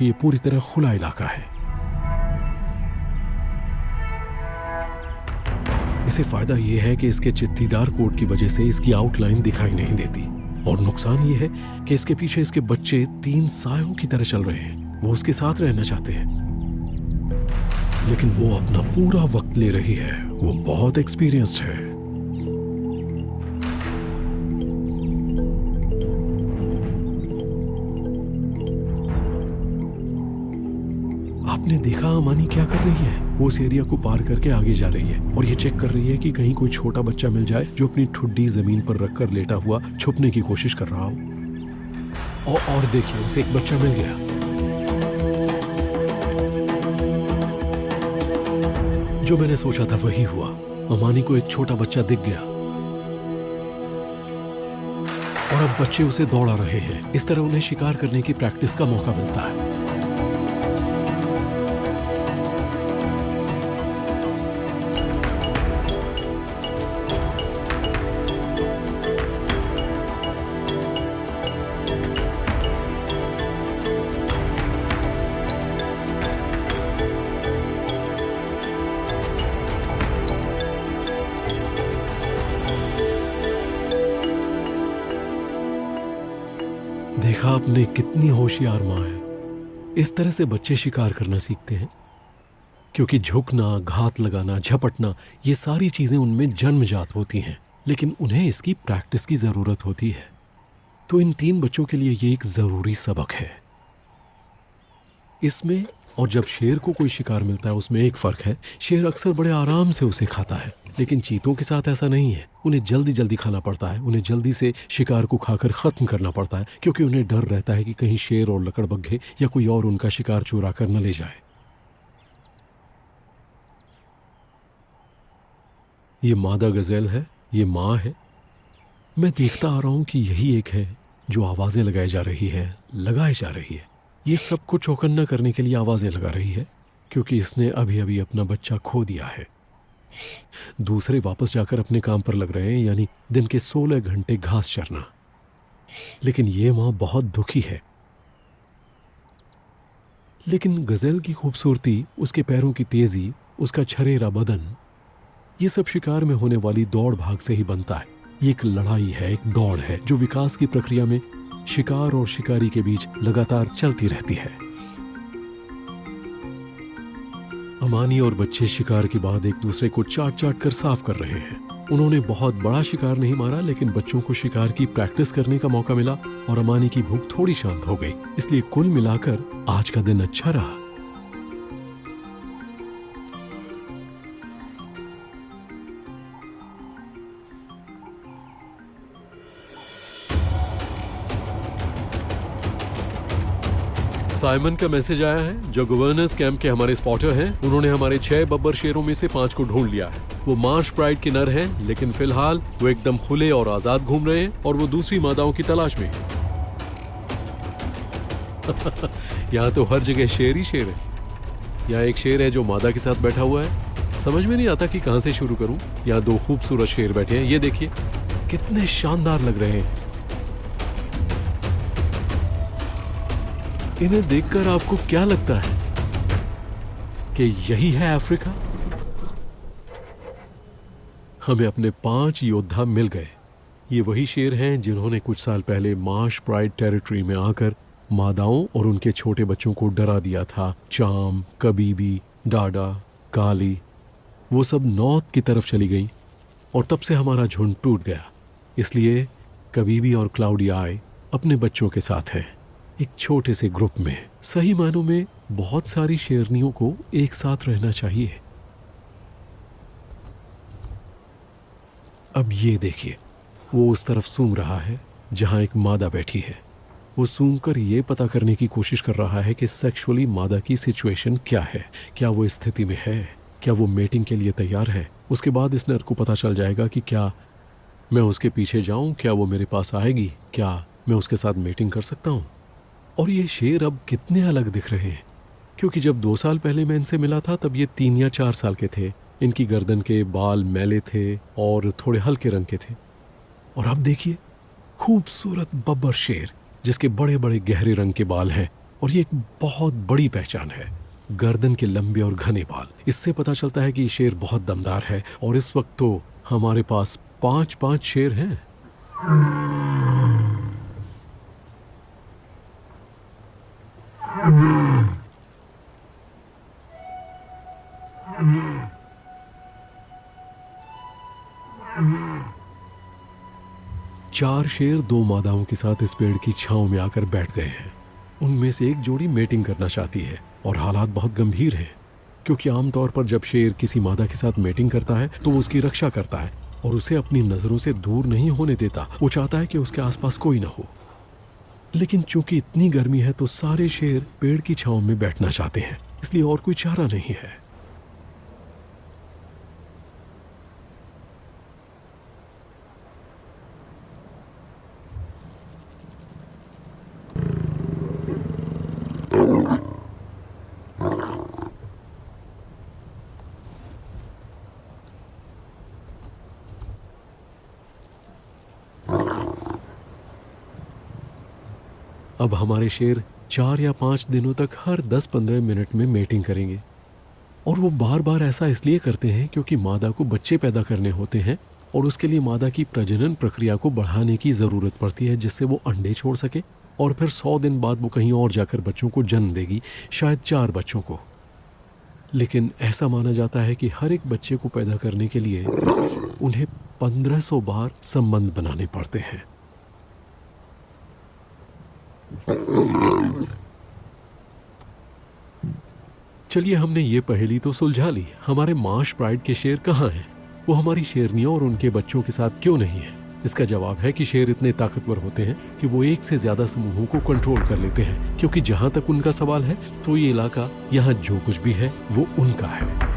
क्योंकि ये पूरी तरह खुला इलाका है। इसे फायदा ये है कि इसके चित्तीदार कोट की वजह से इसकी आउटलाइन दिखाई नहीं देती, और नुकसान ये है कि इसके पीछे इसके बच्चे 3 सायों की तरह चल रहे हैं। वो उसके साथ रहना चाहते हैं, लेकिन वो अपना पूरा वक्त ले रही है। वो बहुत एक्सपीरियंस्ड है। आपने देखा अमानी क्या कर रही है? वो उस एरिया को पार करके आगे जा रही है और ये चेक कर रही है कि कहीं कोई छोटा बच्चा मिल जाए जो अपनी ठुड्डी जमीन पर रखकर लेटा हुआ छुपने की कोशिश कर रहा हो। और देखिए, उसे एक बच्चा मिल गया। जो मैंने सोचा था वही हुआ। अमानी को एक छोटा बच्चा दिख गया और अब बच्चे उसे दौड़ा रहे हैं। इस तरह उन्हें शिकार करने की प्रैक्टिस का मौका मिलता है। देखा आपने, कितनी होशियार माँ है। इस तरह से बच्चे शिकार करना सीखते हैं, क्योंकि झुकना, घात लगाना, झपटना, ये सारी चीजें उनमें जन्मजात होती हैं, लेकिन उन्हें इसकी प्रैक्टिस की जरूरत होती है। तो इन 3 बच्चों के लिए ये एक जरूरी सबक है। इसमें और जब शेर को कोई शिकार मिलता है उसमें एक फर्क है। शेर अक्सर बड़े आराम से उसे खाता है, लेकिन चीतों के साथ ऐसा नहीं है। उन्हें जल्दी जल्दी खाना पड़ता है, उन्हें जल्दी से शिकार को खाकर ख़त्म करना पड़ता है, क्योंकि उन्हें डर रहता है कि कहीं शेर और लकड़बग्घे या कोई और उनका शिकार चुरा कर न ले जाए। ये मादा गज़ेल है, ये माँ है। मैं देखता आ रहा हूँ कि यही एक है जो आवाज़ें लगाई जा रही है, लगाई जा रही है। ये सबको चौकन्ना करने के लिए आवाज़ें लगा रही है, क्योंकि इसने अभी अभी अपना बच्चा खो दिया है। दूसरे वापस जाकर अपने काम पर लग रहे हैं, यानी दिन के 16 घंटे घास चरना। लेकिन ये माँ बहुत दुखी है। लेकिन गज़ेल की खूबसूरती, उसके पैरों की तेजी, उसका छरेरा बदन, ये सब शिकार में होने वाली दौड़ भाग से ही बनता है। ये एक लड़ाई है, एक दौड़ है जो विकास की प्रक्रिया में शिकार और शिकारी के बीच लगातार चलती रहती है। अमानी और बच्चे शिकार के बाद एक दूसरे को चाट चाट कर साफ कर रहे हैं। उन्होंने बहुत बड़ा शिकार नहीं मारा, लेकिन बच्चों को शिकार की प्रैक्टिस करने का मौका मिला और अमानी की भूख थोड़ी शांत हो गई। इसलिए कुल मिलाकर आज का दिन अच्छा रहा। साइमन का मैसेज आया है, जो गवर्नर्स कैंप के हमारे स्पॉटर हैं। उन्होंने हमारे 6 बब्बर शेरों में से 5 को ढूंढ लिया है। वो मार्श प्राइड के नर हैं, लेकिन फिलहाल वो एकदम खुले और आजाद घूम रहे हैं और वो दूसरी मादाओं की तलाश में हैं। यहाँ तो हर जगह शेर ही शेर है। यहाँ एक शेर है जो मादा के साथ बैठा हुआ है। समझ में नहीं आता कि कहाँ से शुरू करूं। यहाँ 2 खूबसूरत शेर बैठे हैं, ये देखिए कितने शानदार लग रहे हैं। इन्हें देखकर आपको क्या लगता है कि यही है अफ्रीका? हमें अपने 5 योद्धा मिल गए। ये वही शेर हैं जिन्होंने कुछ साल पहले मार्श प्राइड टेरिटरी में आकर मादाओं और उनके छोटे बच्चों को डरा दिया था। चाम, कबीबी, डाडा, काली, वो सब नॉर्थ की तरफ चली गई और तब से हमारा झुंड टूट गया। इसलिए कबीबी और क्लाउडी आए अपने बच्चों के साथ हैं, एक छोटे से ग्रुप में। सही मायनों में बहुत सारी शेरनियों को एक साथ रहना चाहिए। अब ये देखिए, वो उस तरफ सूंघ रहा है जहां एक मादा बैठी है। वो सूंघकर ये पता करने की कोशिश कर रहा है कि सेक्सुअली मादा की सिचुएशन क्या है, क्या वो स्थिति में है, क्या वो मेटिंग के लिए तैयार है। उसके बाद इस नर को पता चल जाएगा कि क्या मैं उसके पीछे जाऊं, क्या वो मेरे पास आएगी, क्या मैं उसके साथ मेटिंग कर सकता हूं। और ये शेर अब कितने अलग दिख रहे हैं, क्योंकि जब 2 साल पहले मैं इनसे मिला था तब ये 3 या 4 साल के थे। इनकी गर्दन के बाल मैले थे और थोड़े हल्के रंग के थे। और अब देखिए, खूबसूरत बब्बर शेर जिसके बड़े बड़े गहरे रंग के बाल हैं। और ये एक बहुत बड़ी पहचान है, गर्दन के लंबे और घने बाल। इससे पता चलता है कि शेर बहुत दमदार है। और इस वक्त तो हमारे पास 5-5 शेर हैं। चार शेर दो मादाओं के साथ इस पेड़ की छांव में आकर बैठ गए हैं। उनमें से एक जोड़ी मेटिंग करना चाहती है और हालात बहुत गंभीर हैं, क्योंकि आमतौर पर जब शेर किसी मादा के साथ मेटिंग करता है तो वो उसकी रक्षा करता है और उसे अपनी नजरों से दूर नहीं होने देता। वो चाहता है कि उसके आसपास कोई ना हो। लेकिन चूंकि इतनी गर्मी है तो सारे शेर पेड़ की छांव में बैठना चाहते हैं, इसलिए और कोई चारा नहीं है। अब हमारे शेर 4 या 5 दिनों तक हर 10-15 मिनट में मेटिंग करेंगे। और वो बार बार ऐसा इसलिए करते हैं क्योंकि मादा को बच्चे पैदा करने होते हैं और उसके लिए मादा की प्रजनन प्रक्रिया को बढ़ाने की ज़रूरत पड़ती है, जिससे वो अंडे छोड़ सके और फिर 100 दिन बाद वो कहीं और जाकर बच्चों को जन्म देगी, शायद 4 बच्चों को। लेकिन ऐसा माना जाता है कि हर एक बच्चे को पैदा करने के लिए उन्हें 1500 बार संबंध बनाने पड़ते हैं। चलिए, हमने ये पहेली तो सुलझा ली। हमारे मार्श प्राइड के शेर कहाँ हैं? वो हमारी शेरनियों और उनके बच्चों के साथ क्यों नहीं है? इसका जवाब है कि शेर इतने ताकतवर होते हैं कि वो एक से ज्यादा समूहों को कंट्रोल कर लेते हैं, क्योंकि जहां तक उनका सवाल है तो ये इलाका, यहाँ जो कुछ भी है वो उनका है।